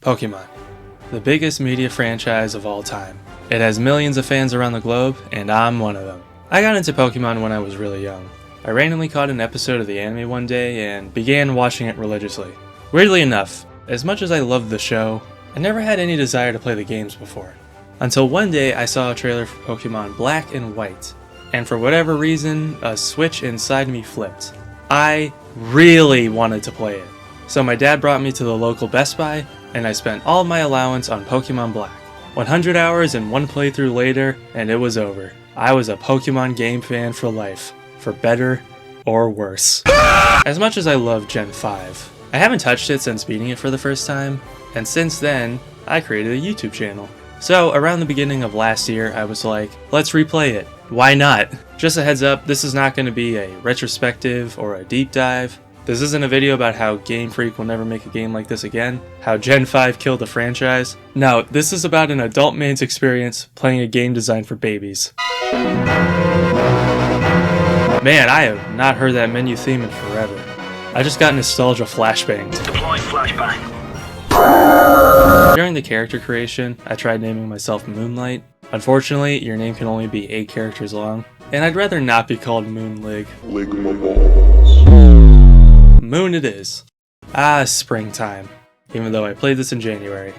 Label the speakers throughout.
Speaker 1: Pokémon, the biggest media franchise of all time. It has millions of fans around the globe, and I'm one of them. I got into Pokémon when I was really young. I randomly caught an episode of the anime one day and began watching it religiously. Weirdly enough, as much as I loved the show, I never had any desire to play the games before. Until one day I saw a trailer for Pokémon Black and White, and for whatever reason, a switch inside me flipped. I really wanted to play it. So my dad brought me to the local Best Buy, and I spent all my allowance on Pokémon Black. 100 hours and one playthrough later, and it was over. I was a Pokémon game fan for life, for better or worse. As much as I love Gen 5, I haven't touched it since beating it for the first time, and since then, I created a YouTube channel. So around the beginning of last year, I was like, let's replay it. Why not? Just a heads up, this is not going to be a retrospective or a deep dive. This isn't a video about how Game Freak will never make a game like this again, how Gen 5 killed the franchise. No, this is about an adult man's experience playing a game designed for babies. Man, I have not heard that menu theme in forever. I just got nostalgia flashbangs.
Speaker 2: Deploying flashbang.
Speaker 1: During the character creation, I tried naming myself Moonlight. Unfortunately, your name can only be 8 characters long, and I'd rather not be called Moonlig. Moon it is. Ah, springtime. Even though I played this in January.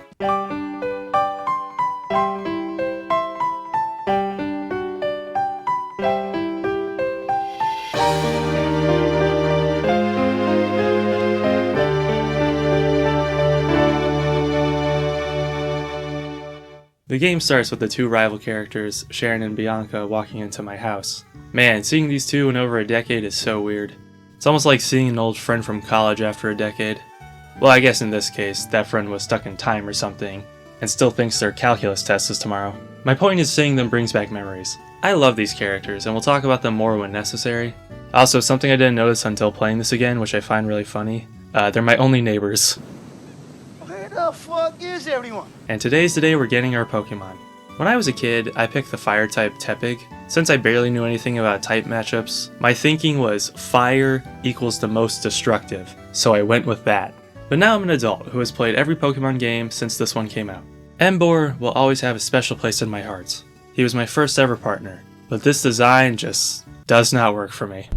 Speaker 1: The game starts with the 2 rival characters, Sharon and Bianca, walking into my house. Man, seeing these two in over a decade is so weird. It's almost like seeing an old friend from college after a decade. Well, I guess in this case, that friend was stuck in time or something, and still thinks their calculus test is tomorrow. My point is seeing them brings back memories. I love these characters, and we'll talk about them more when necessary. Also, something I didn't notice until playing this again, which I find really funny, they're my only neighbors.
Speaker 2: Where the fuck is everyone?
Speaker 1: And today's the day we're getting our Pokemon. When I was a kid, I picked the fire type Tepig. Since I barely knew anything about type matchups, my thinking was fire equals the most destructive, so I went with that. But now I'm an adult who has played every Pokemon game since this one came out. Emboar will always have a special place in my heart. He was my first ever partner, but this design just does not work for me.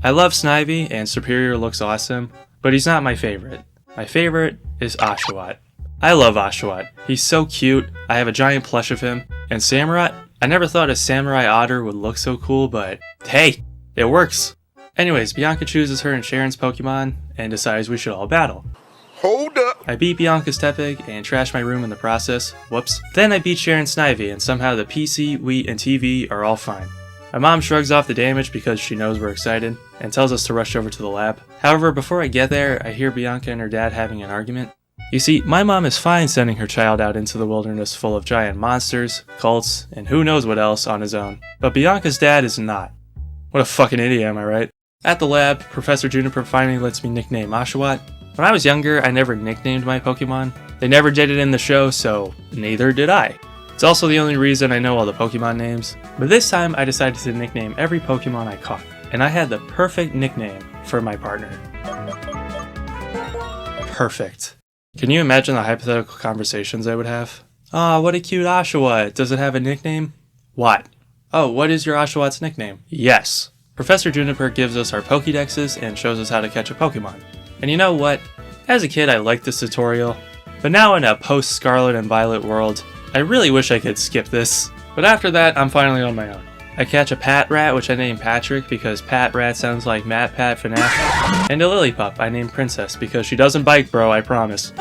Speaker 1: I love Snivy and Superior looks awesome, but he's not my favorite. My favorite is Oshawott. I love Oshawott. He's so cute, I have a giant plush of him. And Samurott? I never thought a samurai otter would look so cool, but hey, it works. Anyways, Bianca chooses her and Sharon's Pokemon and decides we should all battle.
Speaker 2: Hold up.
Speaker 1: I beat Bianca's Tepig and trash my room in the process. Whoops. Then I beat Sharon's Snivy and somehow the PC, Wii, and TV are all fine. My mom shrugs off the damage because she knows we're excited and tells us to rush over to the lab. However, before I get there, I hear Bianca and her dad having an argument. You see, my mom is fine sending her child out into the wilderness full of giant monsters, cults, and who knows what else on his own. But Bianca's dad is not. What a fucking idiot, am I right? At the lab, Professor Juniper finally lets me nickname Oshawott. When I was younger, I never nicknamed my Pokemon. They never did it in the show, so neither did I. It's also the only reason I know all the Pokemon names. But this time, I decided to nickname every Pokemon I caught. And I had the perfect nickname for my partner. Perfect. Can you imagine the hypothetical conversations I would have? Aw, what a cute Oshawott. Does it have a nickname? What? Oh, what is your Oshawott's nickname? Yes. Professor Juniper gives us our Pokédexes and shows us how to catch a Pokemon. And you know what? As a kid, I liked this tutorial. But now in a post-Scarlet and Violet world, I really wish I could skip this. But after that, I'm finally on my own. I catch a Pat Rat, which I named Patrick because Pat Rat sounds like Matt Pat FNAF. And a Lillipup I named Princess because she doesn't bite, bro, I promise.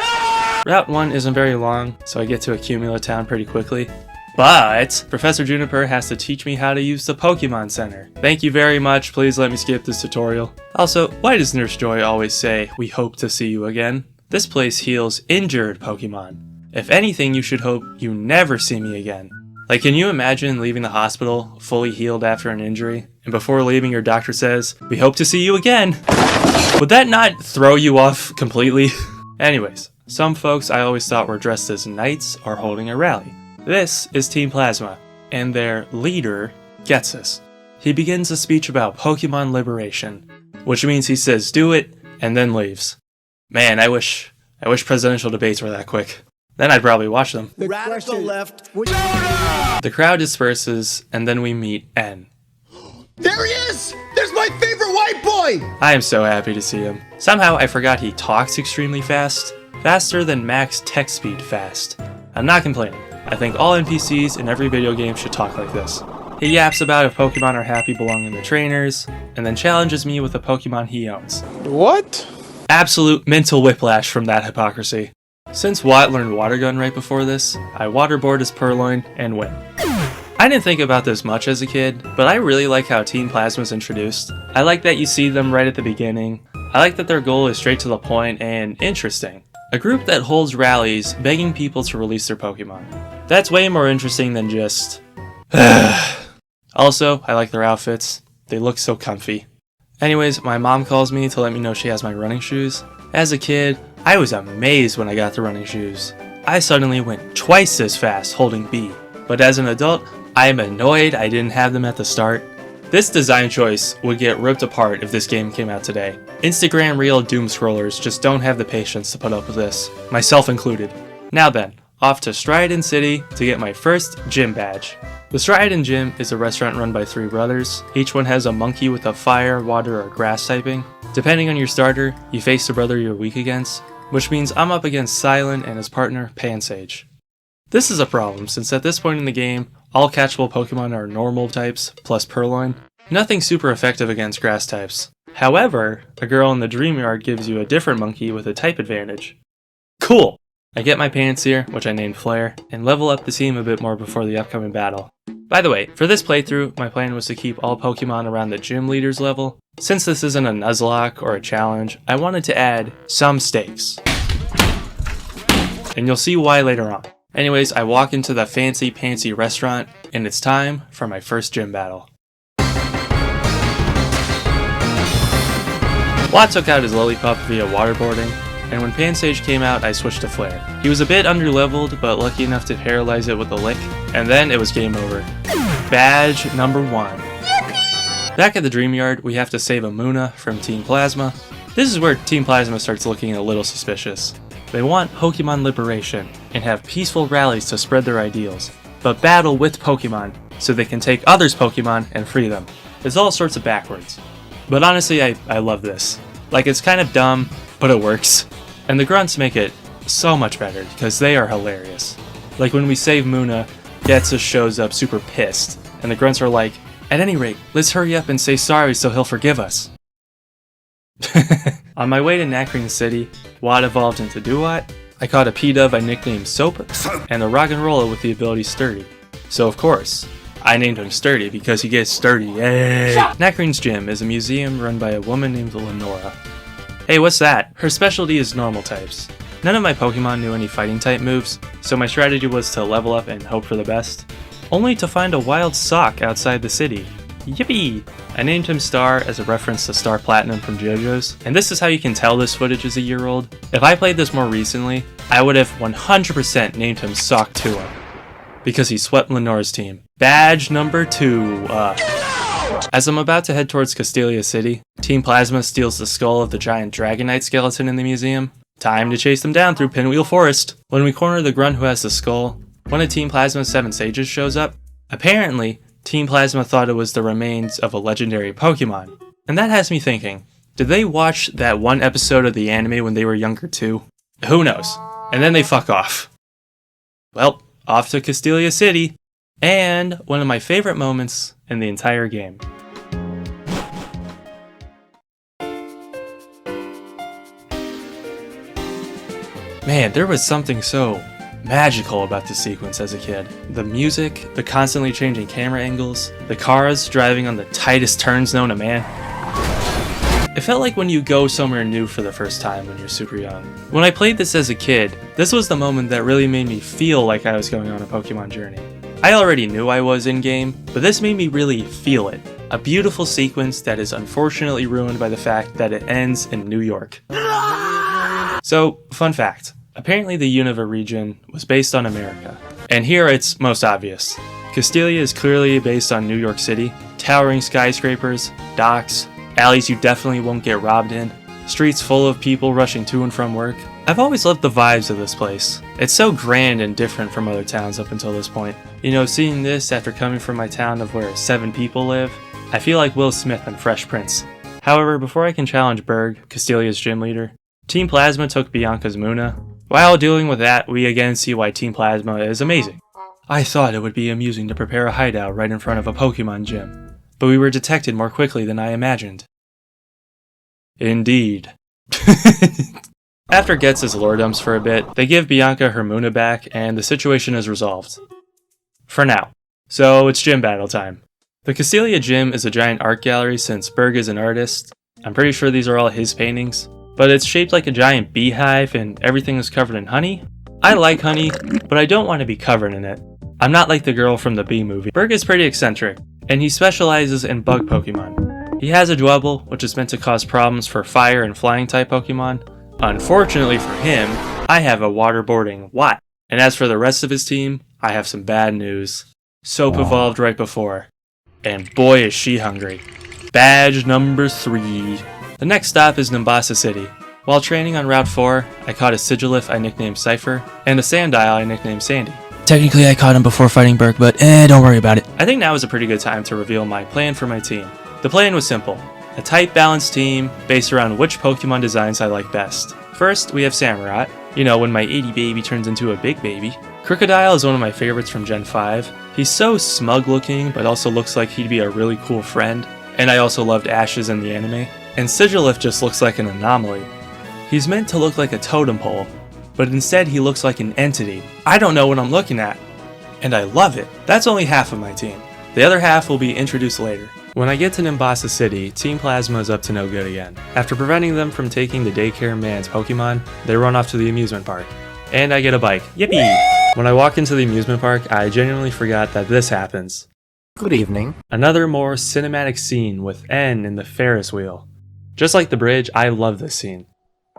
Speaker 1: Route 1 isn't very long, so I get to Accumula Town pretty quickly. But Professor Juniper has to teach me how to use the Pokemon Center. Thank you very much, please let me skip this tutorial. Also, why does Nurse Joy always say, "We hope to see you again"? This place heals injured Pokemon. If anything, you should hope you never see me again. Like, can you imagine leaving the hospital fully healed after an injury, and before leaving your doctor says, "We hope to see you again"? Would that not throw you off completely? Anyways, some folks I always thought were dressed as knights are holding a rally. This is Team Plasma, and their leader gets us. He begins a speech about Pokemon liberation, which means he says do it, and then leaves. Man, I wish I wish presidential debates were that quick. Then I'd probably watch them.
Speaker 3: The radical left.
Speaker 1: The crowd disperses, and then we meet N.
Speaker 3: There he is! There's my favorite white boy!
Speaker 1: I am so happy to see him. Somehow I forgot he talks extremely fast. Faster than max text speed fast. I'm not complaining. I think all NPCs in every video game should talk like this. He yaps about if Pokemon are happy belonging to trainers, and then challenges me with a Pokemon he owns.
Speaker 4: What?
Speaker 1: Absolute mental whiplash from that hypocrisy. Since Watt learned Water Gun right before this, I waterboard his Purloin and win. I didn't think about this much as a kid, but I really like how Team Plasma's introduced. I like that you see them right at the beginning. I like that their goal is straight to the point and interesting. A group that holds rallies begging people to release their Pokemon. That's way more interesting than just... Also, I like their outfits. They look so comfy. Anyways, my mom calls me to let me know she has my running shoes. As a kid, I was amazed when I got the running shoes. I suddenly went twice as fast holding B. But as an adult, I am annoyed I didn't have them at the start. This design choice would get ripped apart if this game came out today. Instagram reel doom scrollers just don't have the patience to put up with this, myself included. Now then, off to Striaton City to get my first gym badge. The Striaton Gym is a restaurant run by 3 brothers. Each one has a monkey with a fire, water, or grass typing. Depending on your starter, you face the brother you're weak against, which means I'm up against Silent and his partner, Pansage. This is a problem, since at this point in the game, all catchable Pokemon are normal types, plus Purloin. Nothing super effective against grass types. However, a girl in the Dream Yard gives you a different monkey with a type advantage. Cool! I get my Pansear, which I named Flare, and level up the team a bit more before the upcoming battle. By the way, for this playthrough, my plan was to keep all Pokemon around the gym leader's level. Since this isn't a Nuzlocke or a challenge, I wanted to add some stakes. And you'll see why later on. Anyways, I walk into the fancy pantsy restaurant, and it's time for my first gym battle. Watt took out his Lillipup via waterboarding, and when Pansage came out, I switched to Flare. He was a bit underleveled, but lucky enough to paralyze it with a lick, and then it was game over. Badge number 1. Back at the Dream Yard, we have to save a Munna from Team Plasma. This is where Team Plasma starts looking a little suspicious. They want Pokemon liberation, and have peaceful rallies to spread their ideals, but battle with Pokemon, so they can take others' Pokemon and free them. It's all sorts of backwards. But honestly, I love this. Like, it's kind of dumb, but it works. And the grunts make it so much better, because they are hilarious. Like when we save Munna, Getsa shows up super pissed, and the grunts are like, at any rate, let's hurry up and say sorry so he'll forgive us. On my way to Nacrene City, Watt evolved into Duat. I caught a P-Dove I nicknamed Soap, and a Rock'n'Roller with the ability Sturdy. So of course, I named him Sturdy because he gets sturdy, yay! Nacrene's Gym is a museum run by a woman named Lenora. Hey, what's that? Her specialty is normal types. None of my Pokemon knew any fighting type moves, so my strategy was to level up and hope for the best. Only to find a wild sock outside the city. Yippee! I named him Star as a reference to Star Platinum from JoJo's, and this is how you can tell this footage is a year old. If I played this more recently, I would have 100% named him Sock Tua, because he swept Lenore's team. Badge number 2. As I'm about to head towards Castelia City, Team Plasma steals the skull of the giant Dragonite skeleton in the museum. Time to chase them down through Pinwheel Forest. When we corner the grunt who has the skull, one of Team Plasma's 7 sages shows up. Apparently, Team Plasma thought it was the remains of a legendary Pokemon. And that has me thinking, did they watch that one episode of the anime when they were younger too? Who knows? And then they fuck off. Well, off to Castelia City, and one of my favorite moments in the entire game. Man, there was something so magical about this sequence as a kid. The music, the constantly changing camera angles, the cars driving on the tightest turns known to man. It felt like when you go somewhere new for the first time when you're super young. When I played this as a kid, this was the moment that really made me feel like I was going on a Pokemon journey. I already knew I was in-game, but this made me really feel it. A beautiful sequence that is unfortunately ruined by the fact that it ends in New York. So, fun fact. Apparently the Unova region was based on America. And here it's most obvious. Castelia is clearly based on New York City. Towering skyscrapers, docks, alleys you definitely won't get robbed in, streets full of people rushing to and from work. I've always loved the vibes of this place. It's so grand and different from other towns up until this point. You know, seeing this after coming from my town of where 7 people live, I feel like Will Smith on Fresh Prince. However, before I can challenge Berg, Castilia's gym leader, Team Plasma took Bianca's Muna. While dealing with that, we again see why Team Plasma is amazing. I thought it would be amusing to prepare a hideout right in front of a Pokemon gym, but we were detected more quickly than I imagined. Indeed. After Gets' lore dumps for a bit, they give Bianca her Muna back, and the situation is resolved. For now. So it's gym battle time. The Castelia gym is a giant art gallery since Berg is an artist. I'm pretty sure these are all his paintings, but it's shaped like a giant beehive and everything is covered in honey. I like honey, but I don't want to be covered in it. I'm not like the girl from the Bee movie. Berg is pretty eccentric, and he specializes in bug Pokemon. He has a Dwebble, which is meant to cause problems for fire and flying type Pokemon. Unfortunately for him, I have a waterboarding Watt. And as for the rest of his team, I have some bad news. Soap evolved right before. And boy is she hungry. Badge number 3. The next stop is Nimbasa City. While training on Route 4, I caught a Sigilif I nicknamed Cypher, and a Sandile I nicknamed Sandy.
Speaker 4: Technically I caught him before fighting Berg, but don't worry about it.
Speaker 1: I think now is a pretty good time to reveal my plan for my team. The plan was simple. A tight balanced team based around which Pokemon designs I like best. First, we have Samurott. You know, when my 80 baby turns into a big baby. Crocodile is one of my favorites from Gen 5. He's so smug looking, but also looks like he'd be a really cool friend. And I also loved Ashes in the anime. And Sigilif just looks like an anomaly. He's meant to look like a totem pole, but instead he looks like an entity. I don't know what I'm looking at. And I love it. That's only half of my team. The other half will be introduced later. When I get to Nimbasa City, Team Plasma is up to no good again. After preventing them from taking the daycare man's Pokemon, they run off to the amusement park. And I get a bike. Yippee! When I walk into the amusement park, I genuinely forgot that this happens.
Speaker 5: Good evening.
Speaker 1: Another more cinematic scene with N in the Ferris wheel. Just like the bridge, I love this scene.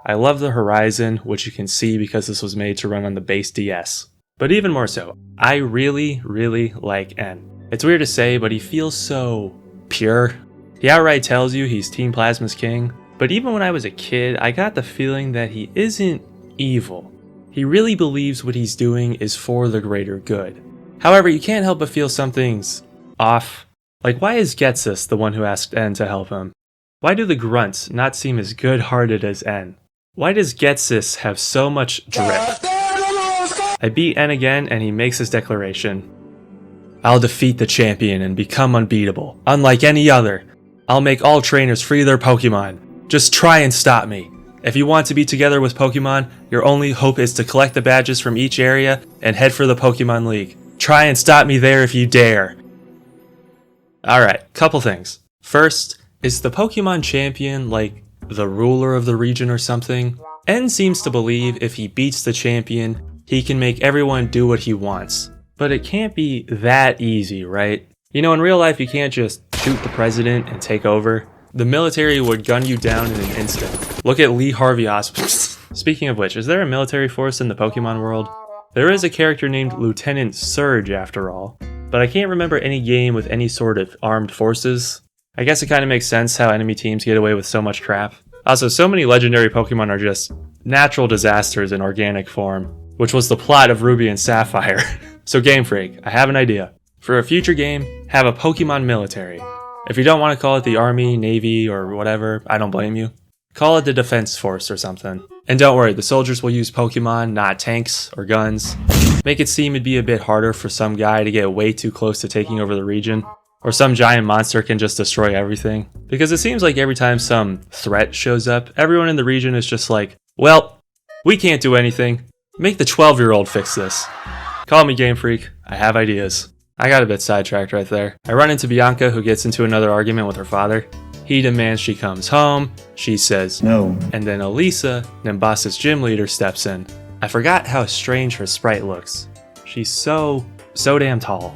Speaker 1: I love the horizon, which you can see because this was made to run on the base DS. But even more so, I really, really like N. It's weird to say, but he feels so pure. He outright tells you he's Team Plasma's king, but even when I was a kid, I got the feeling that he isn't evil. He really believes what he's doing is for the greater good. However, you can't help but feel something's off. Like, why is Getsus the one who asked N to help him? Why do the grunts not seem as good-hearted as N? Why does Getsus have so much drip? I beat N again and he makes his declaration. I'll defeat the champion and become unbeatable. Unlike any other, I'll make all trainers free their Pokemon. Just try and stop me. If you want to be together with Pokemon, your only hope is to collect the badges from each area and head for the Pokemon League. Try and stop me there if you dare. Alright, couple things. First, is the Pokemon champion like the ruler of the region or something? N seems to believe if he beats the champion, he can make everyone do what he wants. But it can't be that easy, right? You know, in real life, you can't just shoot the president and take over. The military would gun you down in an instant. Look at Lee Harvey Oswald. Speaking of which, is there a military force in the Pokemon world? There is a character named Lieutenant Surge, after all. But I can't remember any game with any sort of armed forces. I guess it kind of makes sense how enemy teams get away with so much crap. Also, so many legendary Pokemon are just natural disasters in organic form, which was the plot of Ruby and Sapphire. So Game Freak, I have an idea. For a future game, have a Pokemon military. If you don't want to call it the Army, Navy, or whatever, I don't blame you. Call it the Defense Force or something. And don't worry, the soldiers will use Pokemon, not tanks or guns. Make it seem it'd be a bit harder for some guy to get way too close to taking over the region. Or some giant monster can just destroy everything. Because it seems like every time some threat shows up, everyone in the region is just like, well, we can't do anything. Make the 12-year-old fix this. Call me Game Freak, I have ideas. I got a bit sidetracked right there. I run into Bianca, who gets into another argument with her father. He demands she comes home, she says no, and then Elisa, Nimbasa's gym leader, steps in. I forgot how strange her sprite looks. She's so damn tall.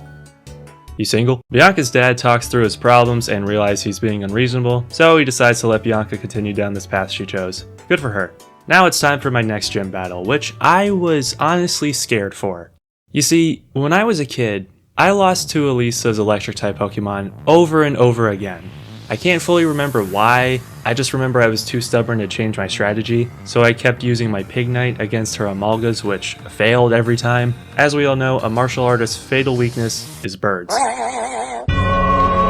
Speaker 1: You single? Bianca's dad talks through his problems and realizes he's being unreasonable, so he decides to let Bianca continue down this path she chose. Good for her. Now it's time for my next gym battle, which I was honestly scared for. You see, when I was a kid, I lost to Elisa's electric type Pokemon over and over again. I can't fully remember why. I just remember I was too stubborn to change my strategy, so I kept using my Pignite against her Amalgas, which failed every time. As we all know, a martial artist's fatal weakness is birds.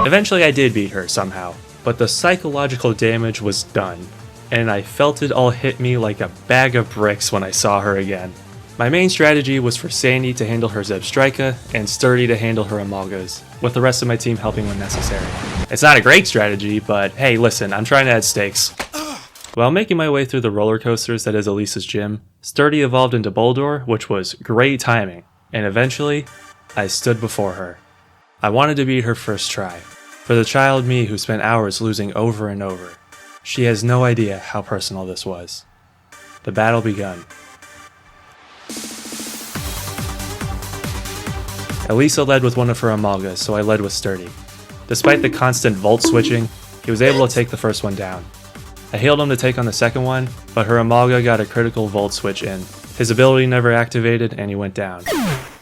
Speaker 1: Eventually I did beat her somehow, but the psychological damage was done, and I felt it all hit me like a bag of bricks when I saw her again. My main strategy was for Sandy to handle her Zebstrika and Sturdy to handle her Amalgas, with the rest of my team helping when necessary. It's not a great strategy, but hey, listen, I'm trying to add stakes. While making my way through the roller coasters that is Elisa's gym, Sturdy evolved into Boldor, which was great timing, and eventually, I stood before her. I wanted to beat her first try. For the child me who spent hours losing over and over, she has no idea how personal this was. The battle begun. Elisa led with one of her Amalgas, so I led with Sturdy. Despite the constant volt switching, he was able to take the first one down. I healed him to take on the second one, but her Amalga got a critical volt switch in. His ability never activated and he went down.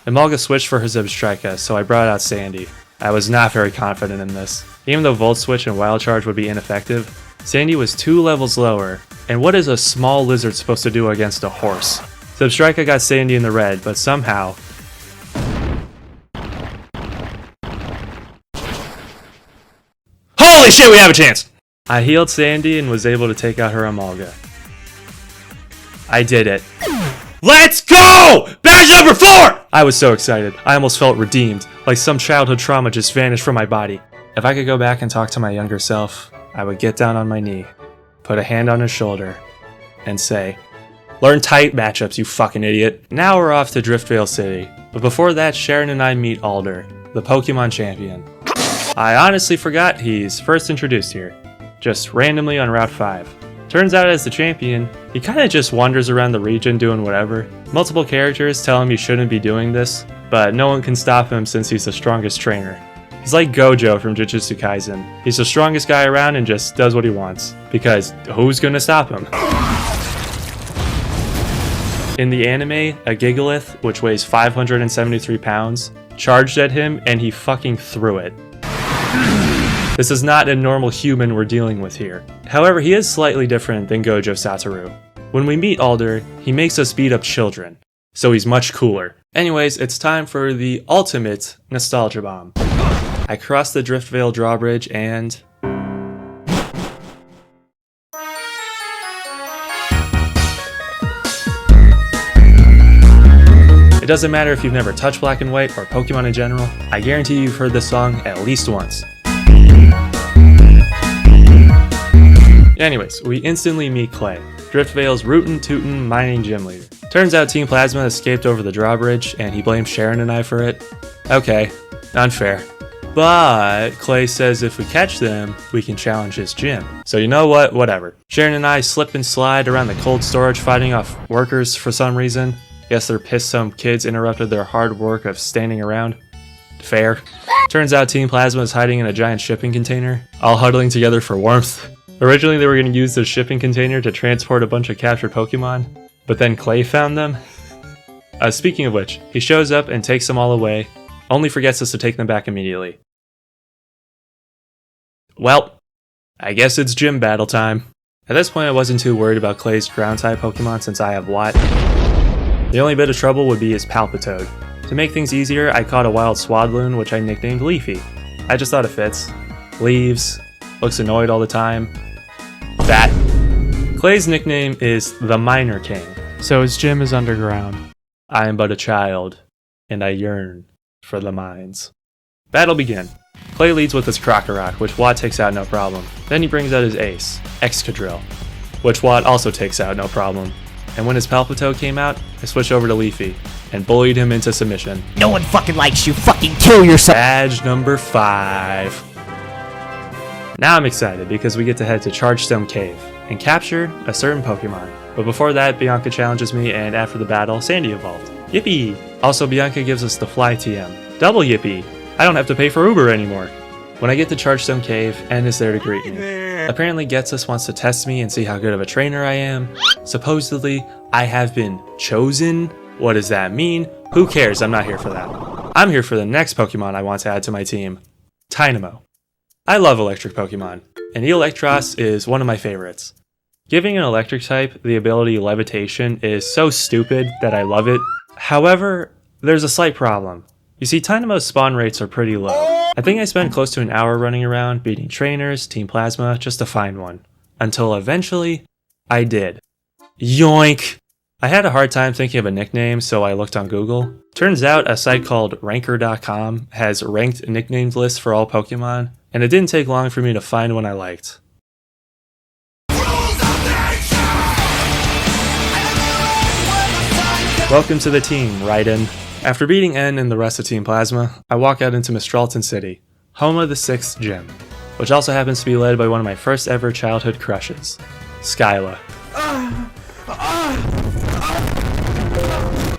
Speaker 1: Amalga switched for her Zebstrika, so I brought out Sandy. I was not very confident in this. Even though Volt Switch and Wild Charge would be ineffective, Sandy was 2 levels lower, and what is a small lizard supposed to do against a horse? Zebstrika got Sandy in the red, but somehow... Holy shit, we have a chance! I healed Sandy and was able to take out her Amalga. I did it. Let's go! Badge number 4! I was so excited. I almost felt redeemed, like some childhood trauma just vanished from my body. If I could go back and talk to my younger self, I would get down on my knee, put a hand on his shoulder, and say, "Learn tight matchups, you fucking idiot." Now we're off to Driftvale City, but before that, Sharon and I meet Alder, the Pokemon champion. I honestly forgot he's first introduced here, just randomly on Route 5. Turns out as the champion, he kinda just wanders around the region doing whatever. Multiple characters tell him he shouldn't be doing this, but no one can stop him since he's the strongest trainer. He's like Gojo from Jujutsu Kaisen. He's the strongest guy around and just does what he wants, because who's gonna stop him? In the anime, a Gigalith, which weighs 573 pounds, charged at him and he fucking threw it. This is not a normal human we're dealing with here. However, he is slightly different than Gojo Satoru. When we meet Alder, he makes us beat up children, so he's much cooler. Anyways, it's time for the ultimate nostalgia bomb. I crossed the Driftvale drawbridge and... It doesn't matter if you've never touched Black and White or Pokemon in general, I guarantee you've heard this song at least once. Anyways, we instantly meet Clay, Driftvale's rootin' tootin' mining gym leader. Turns out Team Plasma escaped over the drawbridge and he blames Sharon and I for it. Okay, unfair. But Clay says if we catch them, we can challenge his gym. So you know what, whatever. Sharon and I slip and slide around the cold storage fighting off workers for some reason. Guess they're pissed some kids interrupted their hard work of standing around. Fair. Turns out Team Plasma is hiding in a giant shipping container, all huddling together for warmth. Originally they were going to use the shipping container to transport a bunch of captured Pokemon, but then Clay found them. Speaking of which, he shows up and takes them all away, only forgets us to take them back immediately. Well, I guess it's gym battle time. At this point I wasn't too worried about Clay's ground-type Pokemon since I have Watt. The only bit of trouble would be his Palpitoad. To make things easier, I caught a wild Swadloon, which I nicknamed Leafy. I just thought it fits. Leaves, looks annoyed all the time. That. Clay's nickname is the Miner King, so his gym is underground. I am but a child, and I yearn for the mines. Battle begin. Clay leads with his Krokorok, which Watt takes out no problem. Then he brings out his ace, Excadrill, which Watt also takes out no problem. And when his Palpitoad came out, I switched over to Leafy, and bullied him into submission.
Speaker 5: No one fucking likes you, fucking kill yourself!
Speaker 1: Badge number 5. Now I'm excited because we get to head to Chargestone Cave and capture a certain Pokemon. But before that, Bianca challenges me and after the battle, Sandy evolved. Yippee! Also, Bianca gives us the Fly TM. Double yippee! I don't have to pay for Uber anymore. When I get to Chargestone Cave, N is there to greet me. Apparently Getsus wants to test me and see how good of a trainer I am. Supposedly, I have been chosen. What does that mean? Who cares? I'm not here for that. I'm here for the next Pokemon I want to add to my team. Tynamo. I love electric Pokemon, and Electros is one of my favorites. Giving an electric type the ability Levitation is so stupid that I love it. However, there's a slight problem. You see, Dynamo's spawn rates are pretty low. I think I spent close to an hour running around beating trainers, Team Plasma, just to find one. Until eventually, I did. Yoink! I had a hard time thinking of a nickname, so I looked on Google. Turns out a site called ranker.com has ranked nicknames lists for all Pokemon, and it didn't take long for me to find one I liked. Welcome to the team, Raiden. After beating N and the rest of Team Plasma, I walk out into Mistralton City, home of the 6th gym, which also happens to be led by one of my first ever childhood crushes, Skyla.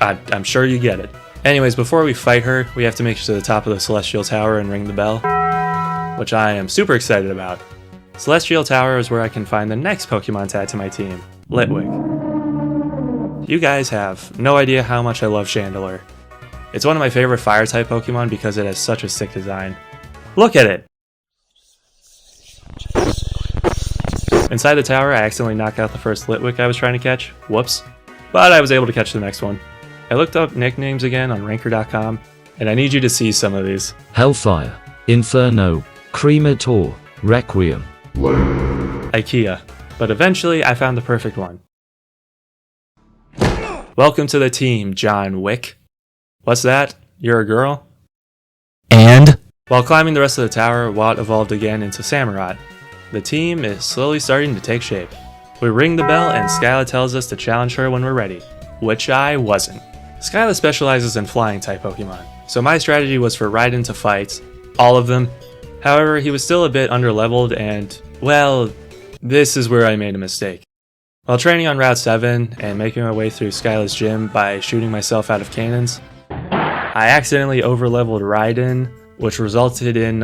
Speaker 1: I'm sure you get it. Anyways, before we fight her, we have to make it to the top of the Celestial Tower and ring the bell, which I am super excited about. Celestial Tower is where I can find the next Pokemon to add to my team, Litwick. You guys have no idea how much I love Chandelure. It's one of my favorite Fire-type Pokemon because it has such a sick design. Look at it! Inside the tower, I accidentally knocked out the first Litwick I was trying to catch. Whoops. But I was able to catch the next one. I looked up nicknames again on ranker.com, and I need you to see some of these.
Speaker 6: Hellfire, Inferno, Cremator, Requiem,
Speaker 1: IKEA. But eventually, I found the perfect one. Welcome to the team, John Wick. What's that? You're a girl?
Speaker 4: And?
Speaker 1: While climbing the rest of the tower, Watt evolved again into Samurott. The team is slowly starting to take shape. We ring the bell and Skyla tells us to challenge her when we're ready, which I wasn't. Skyla specializes in flying type Pokemon, so my strategy was for Raiden to fight all of them. However, he was still a bit underleveled and, well, this is where I made a mistake. While training on Route 7 and making my way through Skyla's gym by shooting myself out of cannons, I accidentally overleveled Raiden, which resulted in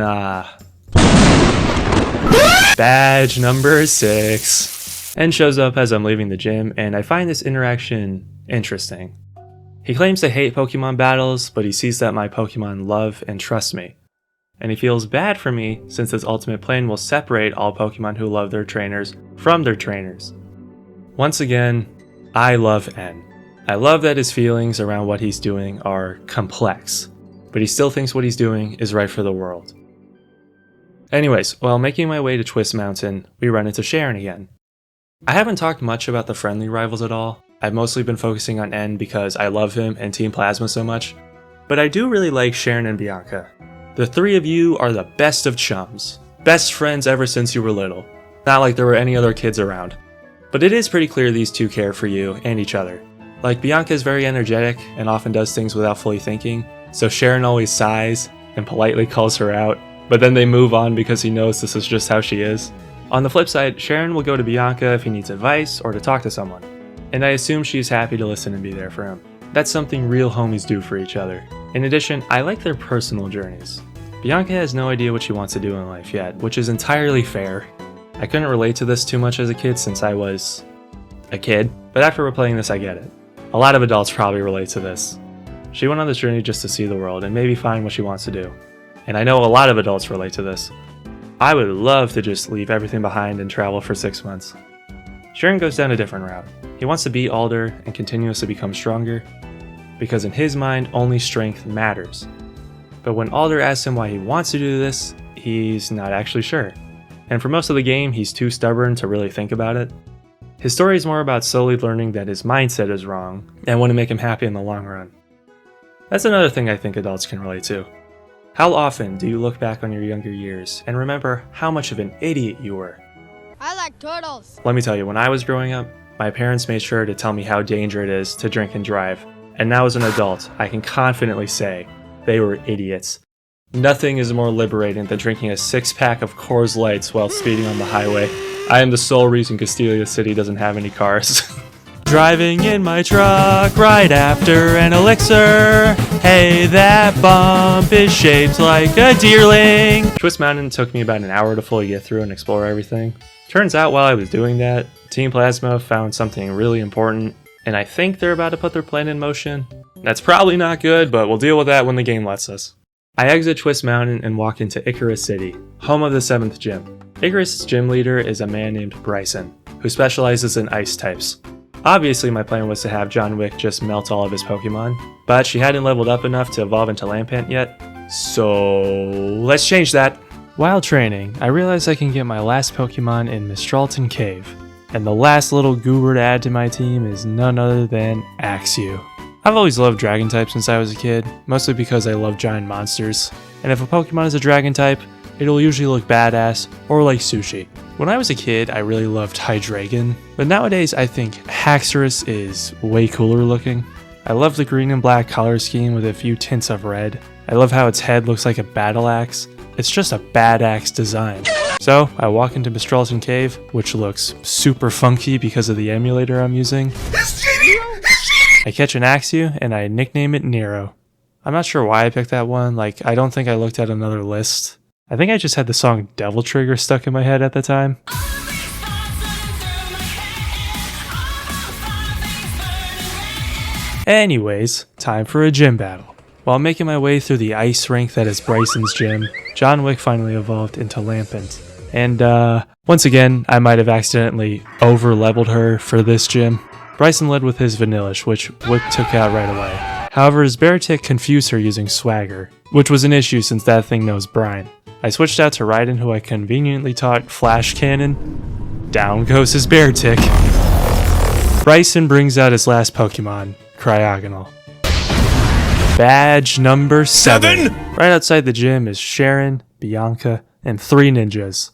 Speaker 1: badge number 6. N shows up as I'm leaving the gym, and I find this interaction interesting. He claims to hate Pokemon battles, but he sees that my Pokemon love and trust me. And he feels bad for me since his ultimate plan will separate all Pokemon who love their trainers from their trainers. Once again, I love N. I love that his feelings around what he's doing are complex, but he still thinks what he's doing is right for the world. Anyways, while making my way to Twist Mountain, we run into Sharon again. I haven't talked much about the friendly rivals at all. I've mostly been focusing on N because I love him and Team Plasma so much, but I do really like Sharon and Bianca. The three of you are the best of chums. Best friends ever since you were little. Not like there were any other kids around. But it is pretty clear these two care for you and each other. Like, Bianca is very energetic and often does things without fully thinking, so Sharon always sighs and politely calls her out, but then they move on because he knows this is just how she is. On the flip side, Sharon will go to Bianca if he needs advice or to talk to someone, and I assume she's happy to listen and be there for him. That's something real homies do for each other. In addition, I like their personal journeys. Bianca has no idea what she wants to do in life yet, which is entirely fair. I couldn't relate to this too much as a kid since I was a kid, but after replaying this I get it. A lot of adults probably relate to this. She went on this journey just to see the world and maybe find what she wants to do. And I know a lot of adults relate to this. I would love to just leave everything behind and travel for 6 months. Sharon goes down a different route. He wants to beat Alder and continuously become stronger, because in his mind only strength matters. But when Alder asks him why he wants to do this, he's not actually sure. And for most of the game, he's too stubborn to really think about it. His story is more about slowly learning that his mindset is wrong and want to make him happy in the long run. That's another thing I think adults can relate to. How often do you look back on your younger years and remember how much of an idiot you were?
Speaker 7: I like turtles.
Speaker 1: Let me tell you, when I was growing up, my parents made sure to tell me how dangerous it is to drink and drive. And now as an adult, I can confidently say they were idiots. Nothing is more liberating than drinking a 6-pack of Coors Lights while speeding on the highway. I am the sole reason Castelia City doesn't have any cars. Driving in my truck right after an elixir. Hey, that bump is shaped like a deerling. Twist Mountain took me about an hour to fully get through and explore everything. Turns out while I was doing that, Team Plasma found something really important, and I think they're about to put their plan in motion. That's probably not good, but we'll deal with that when the game lets us. I exit Twist Mountain and walk into Icarus City, home of the 7th gym. Icarus' gym leader is a man named Bryson, who specializes in ice types. Obviously my plan was to have John Wick just melt all of his Pokemon, but she hadn't leveled up enough to evolve into Lampant yet, so let's change that. While training, I realized I can get my last Pokemon in Mistralton Cave, and the last little goober to add to my team is none other than Axew. I've always loved dragon types since I was a kid, mostly because I love giant monsters, and if a Pokemon is a dragon type, it'll usually look badass or like sushi. When I was a kid, I really loved Hydreigon, but nowadays I think Haxorus is way cooler looking. I love the green and black color scheme with a few tints of red. I love how its head looks like a battle axe. It's just a bad axe design. So I walk into Mistralton Cave, which looks super funky because of the emulator I'm using. I catch an Axew and I nickname it Nero. I'm not sure why I picked that one, like I don't think I looked at another list. I think I just had the song Devil Trigger stuck in my head at the time. Anyways, time for a gym battle. While making my way through the ice rink that is Bryson's gym, John Wick finally evolved into Lampant. And once again, I might have accidentally over-leveled her for this gym. Bryson led with his Vanillish, which Wick took out right away. However, his Beartic confused her using Swagger, which was an issue since that thing knows Brine. I switched out to Raiden, who I conveniently taught Flash Cannon. Down goes his Beartic. Bryson brings out his last Pokemon, Cryogonal. Badge number 7. Right outside the gym is Sharon, Bianca, and 3 ninjas.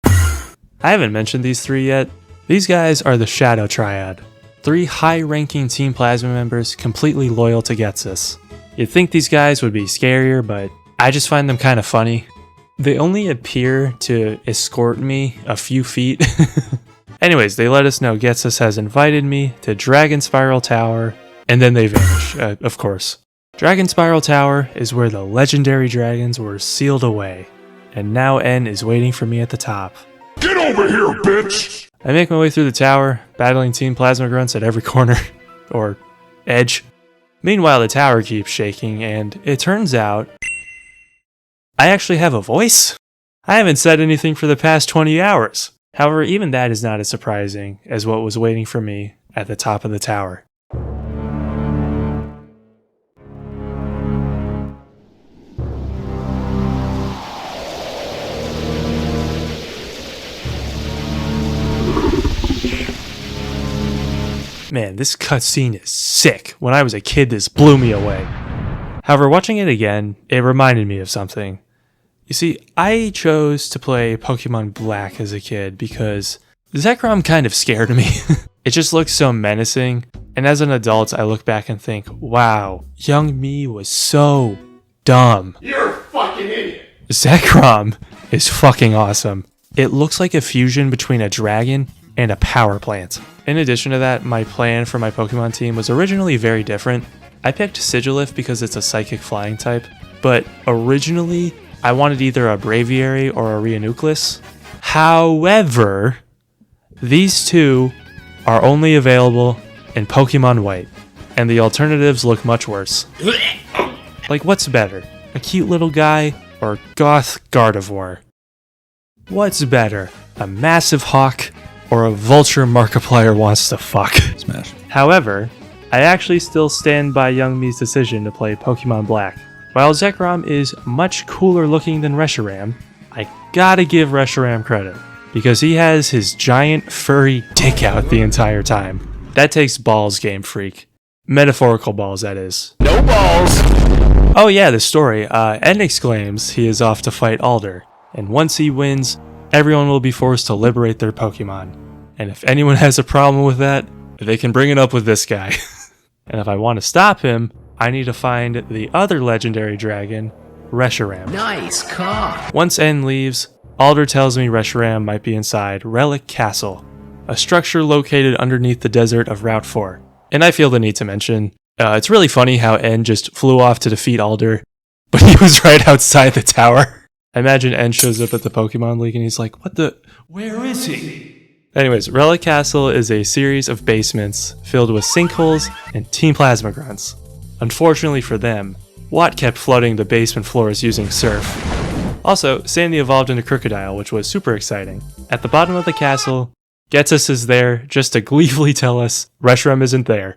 Speaker 1: I haven't mentioned these 3 yet. These guys are the Shadow Triad. 3 high-ranking Team Plasma members completely loyal to Getsus. You'd think these guys would be scarier, but I just find them kind of funny. They only appear to escort me a few feet. Anyways, they let us know Getsus has invited me to Dragonspiral Tower, and then they vanish, of course. Dragonspiral Tower is where the legendary dragons were sealed away, and now N is waiting for me at the top.
Speaker 3: Get over here, bitch!
Speaker 1: I make my way through the tower, battling Team Plasma Grunts at every corner, or edge. Meanwhile, the tower keeps shaking, and it turns out I actually have a voice? I haven't said anything for the past 20 hours. However, even that is not as surprising as what was waiting for me at the top of the tower. Man, this cutscene is sick. When I was a kid, this blew me away. However, watching it again, it reminded me of something. You see, I chose to play Pokemon Black as a kid because Zekrom kind of scared me. It just looked so menacing, and as an adult, I look back and think, wow, young me was so dumb.
Speaker 3: You're a fucking idiot!
Speaker 1: Zekrom is fucking awesome. It looks like a fusion between a dragon and a power plant. In addition to that, my plan for my Pokemon team was originally very different. I picked Sigilif because it's a psychic flying type, but originally I wanted either a Braviary or a Reuniclus. However, these two are only available in Pokemon White, and the alternatives look much worse. Like, what's better, a cute little guy or Goth Gardevoir? What's better, a massive hawk or a vulture Markiplier wants to fuck?
Speaker 4: Smash.
Speaker 1: However, I actually still stand by Young Mi's decision to play Pokemon Black. While Zekrom is much cooler looking than Reshiram, I gotta give Reshiram credit, because he has his giant furry dick out the entire time. That takes balls, Game Freak. Metaphorical balls, that is.
Speaker 3: No balls!
Speaker 1: Oh yeah, the story. N exclaims he is off to fight Alder, and once he wins, everyone will be forced to liberate their Pokemon. And if anyone has a problem with that, they can bring it up with this guy. And if I want to stop him, I need to find the other legendary dragon, Reshiram.
Speaker 5: Nice car.
Speaker 1: Once N leaves, Alder tells me Reshiram might be inside Relic Castle, a structure located underneath the desert of Route 4. And I feel the need to mention, it's really funny how N just flew off to defeat Alder, but he was right outside the tower. I imagine N shows up at the Pokemon League and he's like, what the? Where is he? Anyways, Relic Castle is a series of basements filled with sinkholes and Team Plasma Grunts. Unfortunately for them, Watt kept flooding the basement floors using surf. Also, Sandy evolved into Crocodile, which was super exciting. At the bottom of the castle, Getsus is there just to gleefully tell us Reshiram isn't there.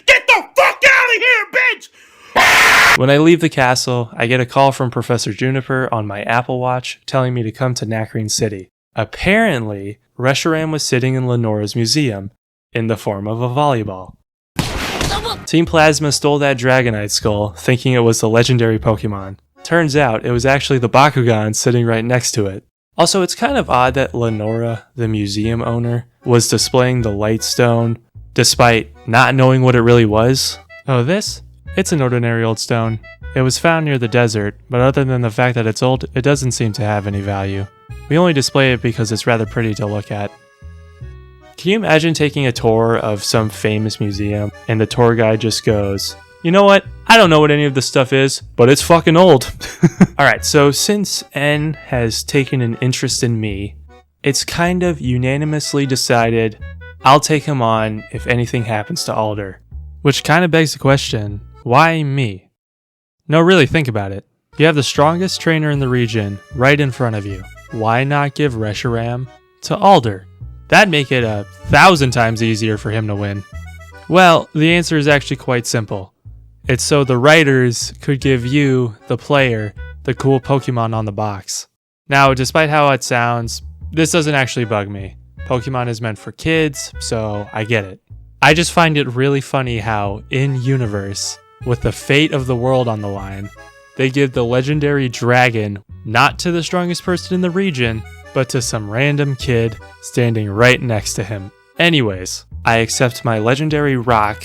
Speaker 3: Get the fuck out of here, bitch!
Speaker 1: When I leave the castle, I get a call from Professor Juniper on my Apple Watch telling me to come to Nacrene City. Apparently, Reshiram was sitting in Lenora's museum in the form of a volleyball. Team Plasma stole that Dragonite skull, thinking it was the legendary Pokemon. Turns out, it was actually the Bakugan sitting right next to it. Also, it's kind of odd that Lenora, the museum owner, was displaying the Light Stone, despite not knowing what it really was. Oh, this? It's an ordinary old stone. It was found near the desert, but other than the fact that it's old, it doesn't seem to have any value. We only display it because it's rather pretty to look at. Can you imagine taking a tour of some famous museum and the tour guide just goes, "You know what? I don't know what any of this stuff is, but it's fucking old." Alright, so since N has taken an interest in me, it's kind of unanimously decided I'll take him on if anything happens to Alder. Which kind of begs the question, why me? No, really, think about it. You have the strongest trainer in the region right in front of you. Why not give Reshiram to Alder? That'd make it 1,000 times easier for him to win. Well, the answer is actually quite simple. It's so the writers could give you, the player, the cool Pokemon on the box. Now, despite how it sounds, this doesn't actually bug me. Pokemon is meant for kids, so I get it. I just find it really funny how, in-universe, with the fate of the world on the line, they give the legendary dragon not to the strongest person in the region, but to some random kid standing right next to him. Anyways, I accept my legendary rock,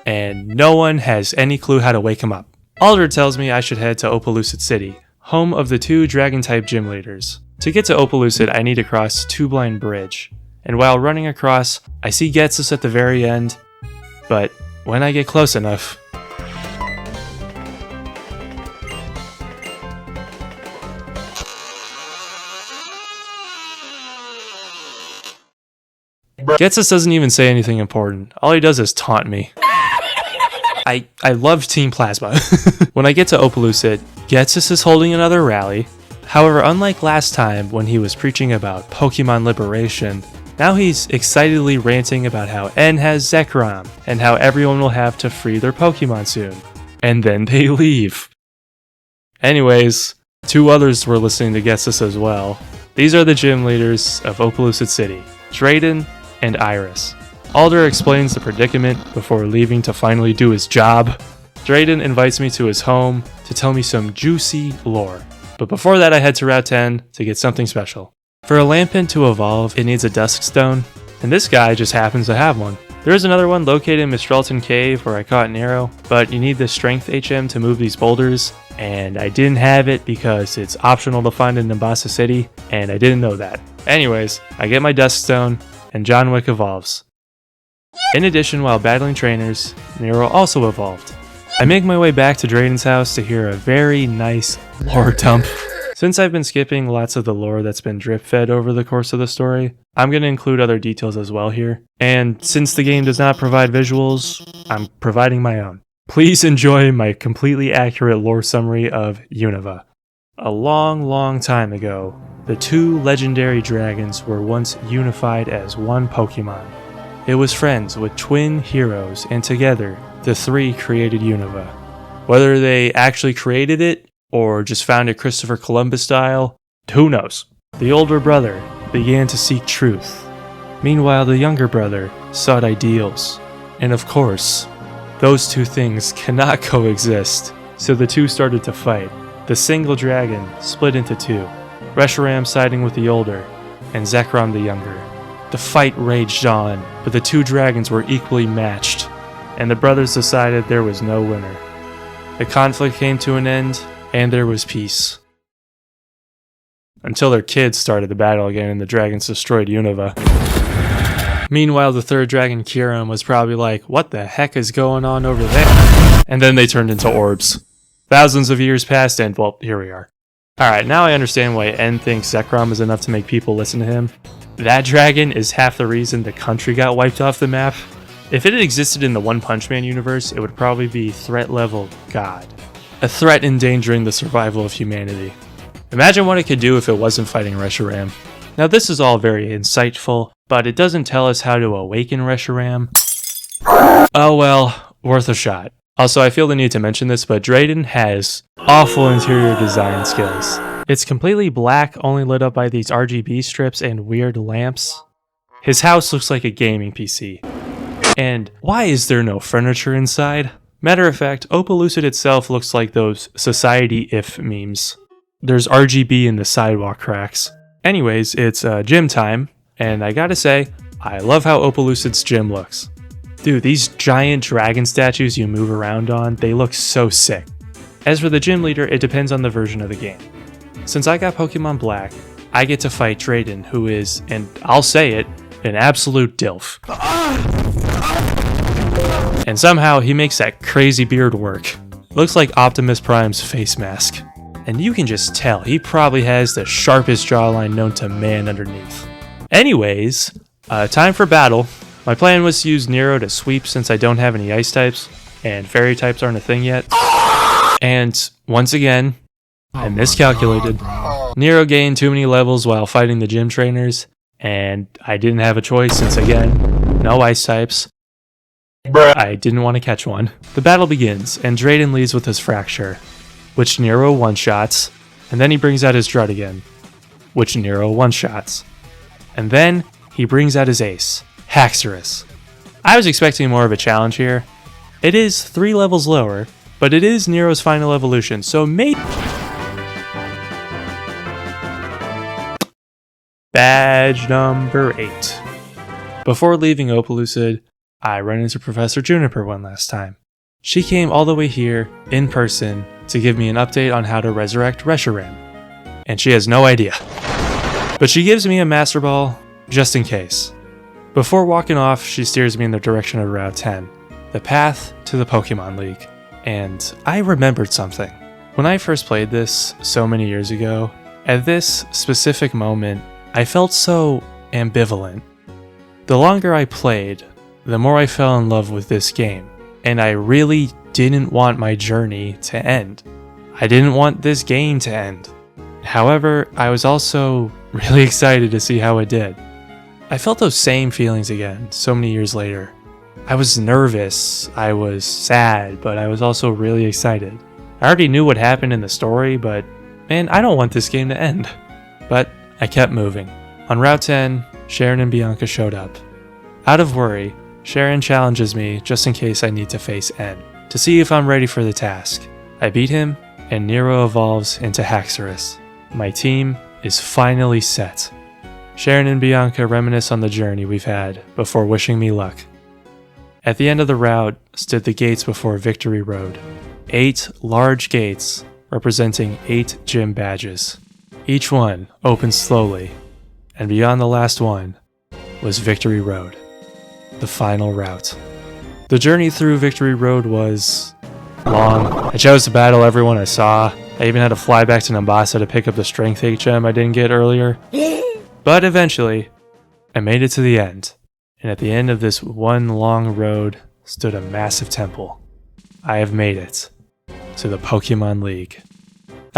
Speaker 1: and no one has any clue how to wake him up. Alder tells me I should head to Opelucid City, home of the 2 Dragon-type gym leaders. To get to Opelucid, I need to cross Two Blind Bridge, and while running across, I see Getsus at the very end, but when I get close enough... Getsus doesn't even say anything important. All he does is taunt me. I love Team Plasma. When I get to Opelucid, Getsus is holding another rally. However, unlike last time when he was preaching about Pokemon liberation, now he's excitedly ranting about how N has Zekrom, and how everyone will have to free their Pokemon soon. And then they leave. Anyways, 2 others were listening to Getsus as well. These are the gym leaders of Opelucid City, Drayden and Iris. Alder explains the predicament before leaving to finally do his job. Drayden invites me to his home to tell me some juicy lore. But before that I head to Route 10 to get something special. For a Lampent to evolve, it needs a Dusk Stone, and this guy just happens to have one. There is another one located in Mistralton Cave where I caught an arrow, but you need the Strength HM to move these boulders, and I didn't have it because it's optional to find in Nimbasa City, and I didn't know that. Anyways, I get my Dusk Stone, and John Wick evolves. In addition, while battling trainers, Nero also evolved. I make my way back to Drayden's house to hear a very nice lore dump. Since I've been skipping lots of the lore that's been drip-fed over the course of the story, I'm going to include other details as well here. And since the game does not provide visuals, I'm providing my own. Please enjoy my completely accurate lore summary of Unova. A long time ago, the 2 legendary dragons were once unified as one Pokemon. It was friends with twin heroes, and together, the 3 created Unova. Whether they actually created it, or just found it Christopher Columbus style, who knows? The older brother began to seek truth. Meanwhile, the younger brother sought ideals. And of course, those 2 things cannot coexist, so the 2 started to fight. The single dragon split into 2, Reshiram siding with the older, and Zekrom the younger. The fight raged on, but the 2 dragons were equally matched, and the brothers decided there was no winner. The conflict came to an end, and there was peace. Until their kids started the battle again and the dragons destroyed Unova. Meanwhile, the 3rd dragon, Kiram, was probably like, what the heck is going on over there? And then they turned into orbs. Thousands of years passed and, well, here we are. Alright, now I understand why N thinks Zekrom is enough to make people listen to him. That dragon is half the reason the country got wiped off the map. If it had existed in the One Punch Man universe, it would probably be threat level God. a threat endangering the survival of humanity. Imagine what it could do if it wasn't fighting Reshiram. Now this is all very insightful, but it doesn't tell us how to awaken Reshiram. Oh well, worth a shot. Also, I feel the need to mention this, but Drayden has awful interior design skills. It's completely black, only lit up by these RGB strips and weird lamps. His house looks like a gaming PC. And why is there no furniture inside? Matter of fact, Opelucid itself looks like those Society If memes. There's RGB in the sidewalk cracks. Anyways, it's gym time, and I gotta say, I love how Opelucid's gym looks. Dude, these giant dragon statues you move around on, they look so sick. As for the gym leader, it depends on the version of the game. Since I got Pokemon Black, I get to fight Drayden, who is, and I'll say it, an absolute dilf. And somehow he makes that crazy beard work. Looks like Optimus Prime's face mask. And you can just tell he probably has the sharpest jawline known to man underneath. Anyways, time for battle. My plan was to use Nero to sweep since I don't have any ice types, and fairy types aren't a thing yet. And once again, I miscalculated. Nero gained too many levels while fighting the gym trainers, and I didn't have a choice since again, no ice types. I didn't want to catch one. The battle begins, and Drayden leads with his Fracture, which Nero one-shots, and then he brings out his Druddigon, which Nero one-shots. And then he brings out his ace, Haxorus. I was expecting more of a challenge here. It is 3 levels lower, but it is Nero's final evolution, so maybe... Badge number 8. Before leaving Opelucid, I run into Professor Juniper one last time. She came all the way here, in person, to give me an update on how to resurrect Reshiram. And she has no idea. But she gives me a Master Ball, just in case. Before walking off, she steers me in the direction of Route 10, the path to the Pokemon League. And I remembered something. When I first played this so many years ago, at this specific moment, I felt so ambivalent. The longer I played, the more I fell in love with this game, and I really didn't want my journey to end. I didn't want this game to end. However, I was also really excited to see how it did. I felt those same feelings again so many years later. I was nervous, I was sad, but I was also really excited. I already knew what happened in the story, but man, I don't want this game to end. But I kept moving. On Route 10, Sharon and Bianca showed up. Out of worry, Sharon challenges me just in case I need to face N, to see if I'm ready for the task. I beat him, and Nero evolves into Haxorus. My team is finally set. Sharon and Bianca reminisce on the journey we've had before wishing me luck. At the end of the route stood the gates before Victory Road. 8 large gates representing 8 gym badges. Each one opened slowly, and beyond the last one was Victory Road, the final route. The journey through Victory Road was long. I chose to battle everyone I saw. I even had to fly back to Nambasa to pick up the Strength 8 gem I didn't get earlier. But eventually, I made it to the end, and at the end of this one long road stood a massive temple. I have made it to the Pokemon League.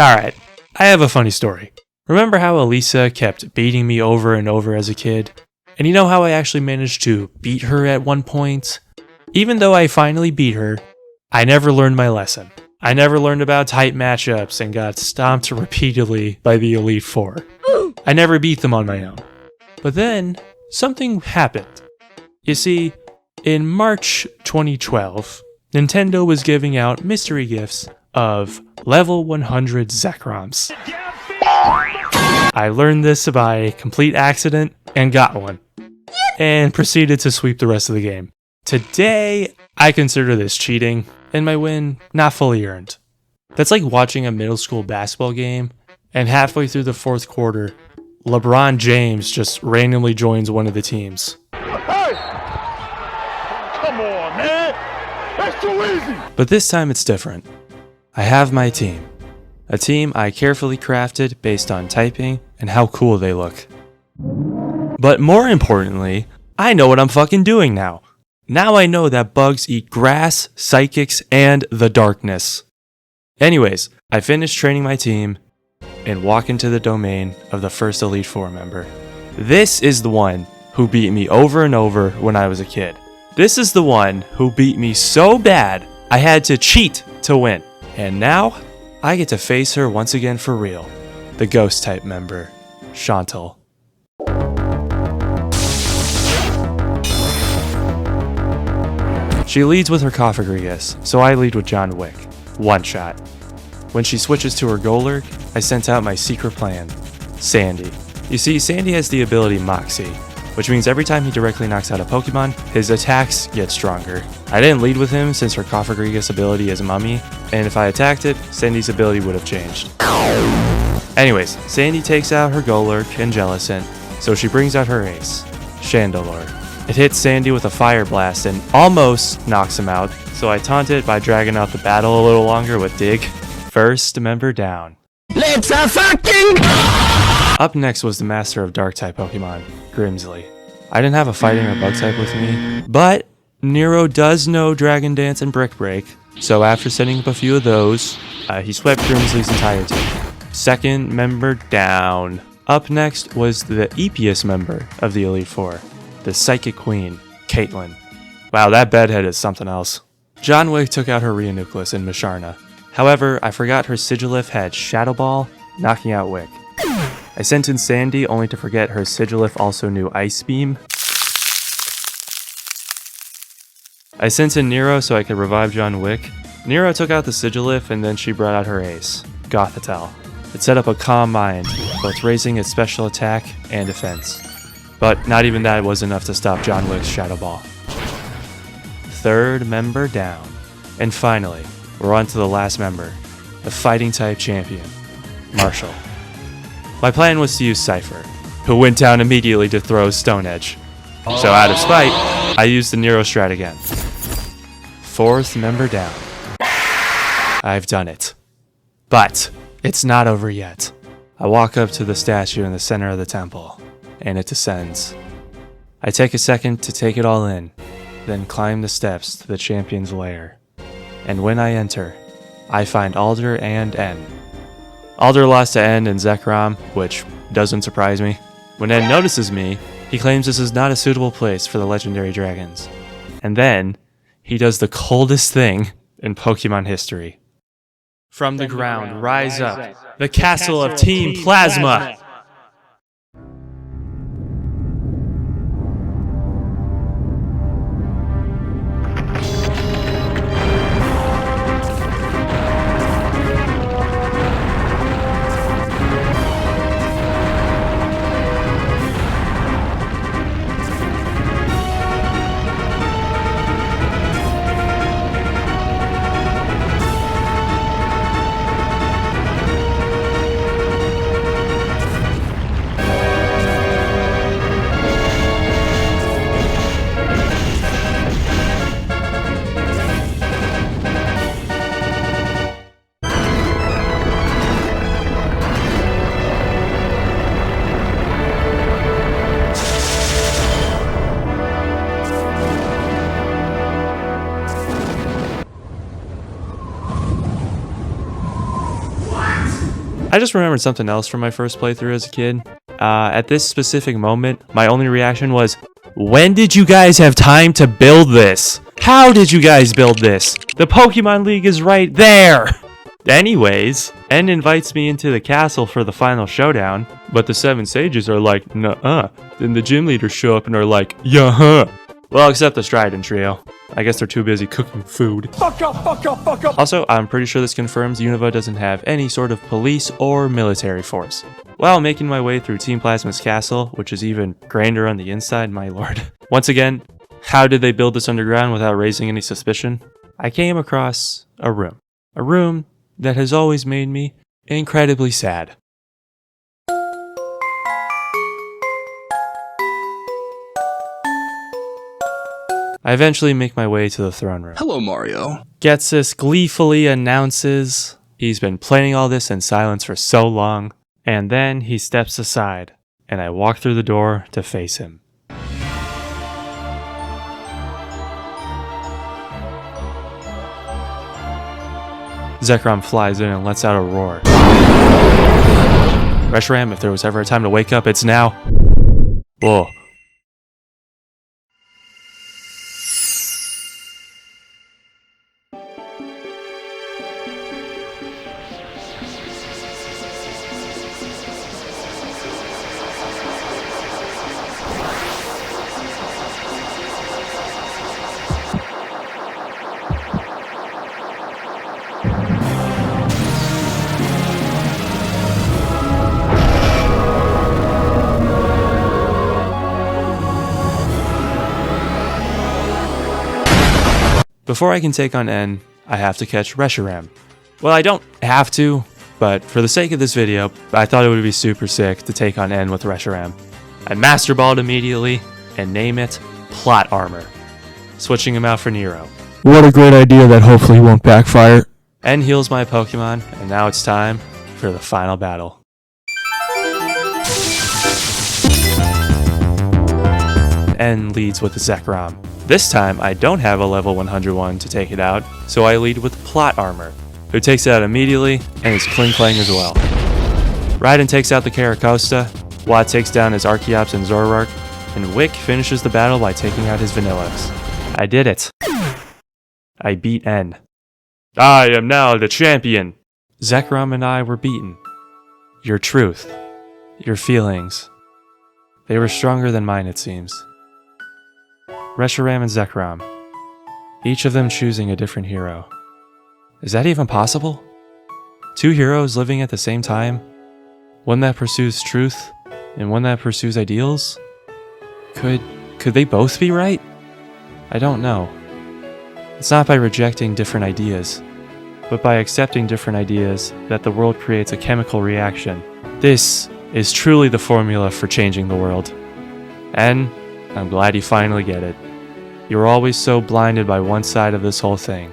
Speaker 1: Alright, I have a funny story. Remember how Elisa kept beating me over and over as a kid? And you know how I actually managed to beat her at one point? Even though I finally beat her, I never learned my lesson. I never learned about type matchups and got stomped repeatedly by the Elite Four. I never beat them on my own. But then, something happened. You see, in March 2012, Nintendo was giving out mystery gifts of level 100 Zekroms. I learned this by complete accident and got one, and proceeded to sweep the rest of the game. Today, I consider this cheating, and my win not fully earned. That's like watching a middle school basketball game, and halfway through the 4th quarter, LeBron James just randomly joins one of the teams.
Speaker 3: Hey! Come on, man! That's too easy!
Speaker 1: But this time it's different. I have my team. A team I carefully crafted based on typing and how cool they look. But more importantly, I know what I'm fucking doing now. Now I know that bugs eat grass, psychics, and the darkness. Anyways, I finished training my team and walk into the domain of the first Elite Four member. This is the one who beat me over and over when I was a kid. This is the one who beat me so bad I had to cheat to win. And now, I get to face her once again for real. The ghost type member, Chantal. She leads with her Cofagrigus, so I lead with John Wick. One shot. When she switches to her Golurk, I sent out my secret plan, Sandy. You see, Sandy has the ability Moxie, which means every time he directly knocks out a Pokemon, his attacks get stronger. I didn't lead with him since her Cofagrigus ability is Mummy, and if I attacked it, Sandy's ability would have changed. Anyways, Sandy takes out her Golurk and Jellicent, so she brings out her ace, Chandelure. It hits Sandy with a Fire Blast and almost knocks him out, so I taunt it by dragging out the battle a little longer with Dig. First member down.
Speaker 5: Let's fucking...
Speaker 1: Up next was the master of Dark-type Pokemon, Grimsley. I didn't have a fighting or bug type with me, but Nero does know Dragon Dance and Brick Break, so after setting up a few of those, he swept Grimsley's entire team. Second member down. Up next was the eepiest member of the Elite Four, the Psychic Queen, Caitlyn. Wow, that bedhead is something else. John Wick took out her Reuniclus in Musharna. However, I forgot her Sigilyph had Shadow Ball, knocking out Wick. I sent in Sandy only to forget her Sigilyph also knew Ice Beam. I sent in Nero so I could revive John Wick. Nero took out the Sigilyph and then she brought out her ace, Gothitelle. It set up a Calm Mind, both raising its special attack and defense. But not even that was enough to stop John Wick's Shadow Ball. Third member down. And finally, we're on to the last member, the fighting type champion, Marshall. My plan was to use Cypher, who went down immediately to throw Stone Edge. So out of spite, I used the Nero strat again. Fourth member down. I've done it. But it's not over yet. I walk up to the statue in the center of the temple, and it descends. I take a second to take it all in, then climb the steps to the champion's lair. And when I enter, I find Alder and N. Alder lost to N and Zekrom, which doesn't surprise me. When N notices me, he claims this is not a suitable place for the legendary dragons. And then, he does the coldest thing in Pokemon history. From the ground, rise up, the castle of Team Plasma! I just remembered something else from my first playthrough as a kid. At this specific moment, my only reaction was, when did you guys have time to build this? How did you guys build this? The Pokemon League is right there! Anyways, N invites me into the castle for the final showdown, but the 7 sages are like, nuh-uh. Then the gym leaders show up and are like, yeah-huh. Well, except the Strident trio. I guess they're too busy cooking food.
Speaker 3: Fuck up, fuck up, fuck up.
Speaker 1: Also, I'm pretty sure this confirms Unova doesn't have any sort of police or military force. While making my way through Team Plasma's castle, which is even grander on the inside, my lord. Once again, how did they build this underground without raising any suspicion? I came across a room. A room that has always made me incredibly sad. I eventually make my way to the throne room.
Speaker 3: Hello, Mario.
Speaker 1: Getsus gleefully announces he's been planning all this in silence for so long, and then he steps aside, and I walk through the door to face him. Zekrom flies in and lets out a roar. Reshiram, if there was ever a time to wake up, it's now. Whoa. Before I can take on N, I have to catch Reshiram. Well, I don't have to, but for the sake of this video, I thought it would be super sick to take on N with Reshiram. I Master Balled immediately, and name it Plot Armor, switching him out for Nero.
Speaker 4: What a great idea that hopefully won't backfire.
Speaker 1: N heals my Pokemon, and now it's time for the final battle. N leads with the Zekrom. This time, I don't have a level 101 to take it out, so I lead with Plot Armor, who takes it out immediately, and is Kling Klang as well. Raiden takes out the Caracosta, Watt takes down his Archeops and Zoroark, and Wick finishes the battle by taking out his Vanilluxe. I did it. I beat N. I am now the champion! Zekrom and I were beaten. Your truth, your feelings, they were stronger than mine, it seems. Reshiram and Zekrom, each of them choosing a different hero. Is that even possible? Two heroes living at the same time? One that pursues truth, and one that pursues ideals? Could they both be right? I don't know. It's not by rejecting different ideas, but by accepting different ideas that the world creates a chemical reaction. This is truly the formula for changing the world. And I'm glad you finally get it. You were always so blinded by one side of this whole thing.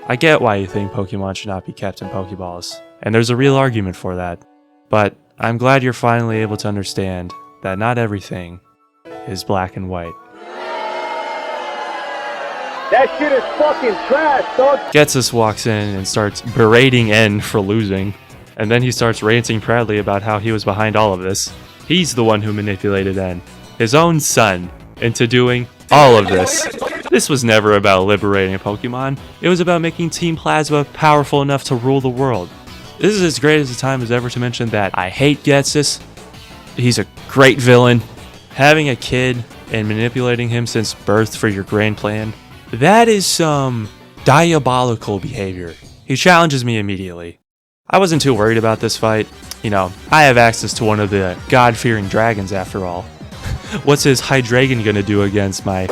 Speaker 1: I get why you think Pokemon should not be kept in Pokeballs, and there's a real argument for that. But I'm glad you're finally able to understand that not everything is black and white.
Speaker 2: That shit is fucking trash, dog.
Speaker 1: Getsus walks in and starts berating N for losing, and then he starts ranting proudly about how he was behind all of this. He's the one who manipulated N, his own son, into doing all of this. This was never about liberating a Pokemon. It was about making Team Plasma powerful enough to rule the world. This is as great as a time as ever to mention that I hate Getsus. He's a great villain. Having a kid and manipulating him since birth for your grand plan, that is some diabolical behavior. He challenges me immediately. I wasn't too worried about this fight. You know, I have access to one of the God-fearing dragons after all. What's his Hydreigon gonna do against my...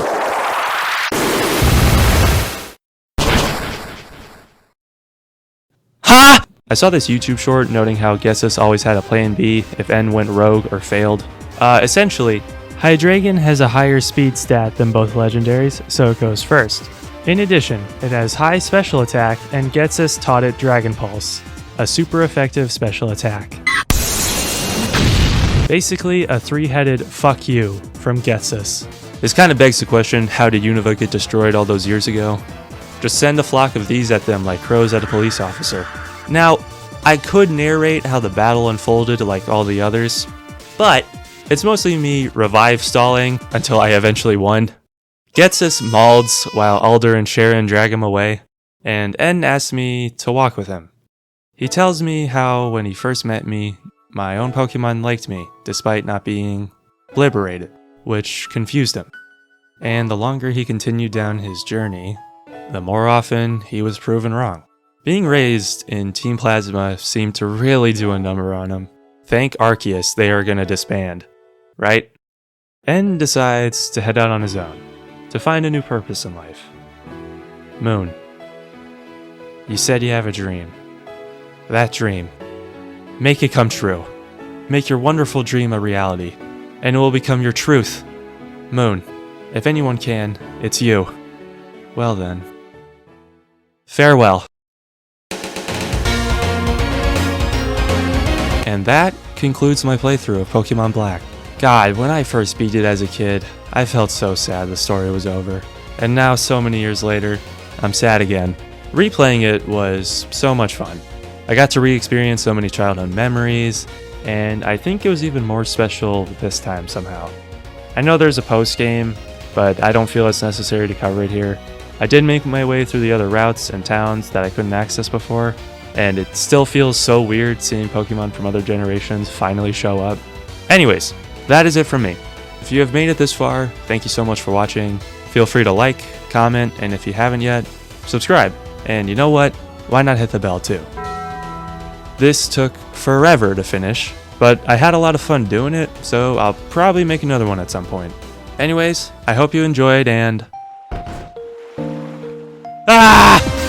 Speaker 1: Ha! I saw this YouTube short noting how Getsus always had a plan B if N went rogue or failed. Essentially, Hydreigon has a higher speed stat than both legendaries, so it goes first. In addition, it has high special attack, and Getsus taught it Dragon Pulse, a super effective special attack. Basically, a three-headed fuck you from Getsus. This kind of begs the question, how did Unova get destroyed all those years ago? Just send a flock of these at them like crows at a police officer. Now, I could narrate how the battle unfolded like all the others, but it's mostly me revive stalling until I eventually won. Getsus mauls while Alder and Sharon drag him away, and N asks me to walk with him. He tells me how when he first met me, my own Pokemon liked me, despite not being liberated, which confused him. And the longer he continued down his journey, the more often he was proven wrong. Being raised in Team Plasma seemed to really do a number on him. Thank Arceus they are gonna disband, right? N decides to head out on his own, to find a new purpose in life. Moon, you said you have a dream. That dream, make it come true. Make your wonderful dream a reality, and it will become your truth. Moon, if anyone can, it's you. Well then, farewell. And that concludes my playthrough of Pokemon Black. God, when I first beat it as a kid, I felt so sad the story was over. And now, so many years later, I'm sad again. Replaying it was so much fun. I got to re-experience so many childhood memories, and I think it was even more special this time somehow. I know there's a post-game, but I don't feel it's necessary to cover it here. I did make my way through the other routes and towns that I couldn't access before, and it still feels so weird seeing Pokemon from other generations finally show up. Anyways, that is it from me. If you have made it this far, thank you so much for watching. Feel free to like, comment, and if you haven't yet, subscribe. And you know what? Why not hit the bell too? This took forever to finish, but I had a lot of fun doing it, so I'll probably make another one at some point. Anyways, I hope you enjoyed and... Ah!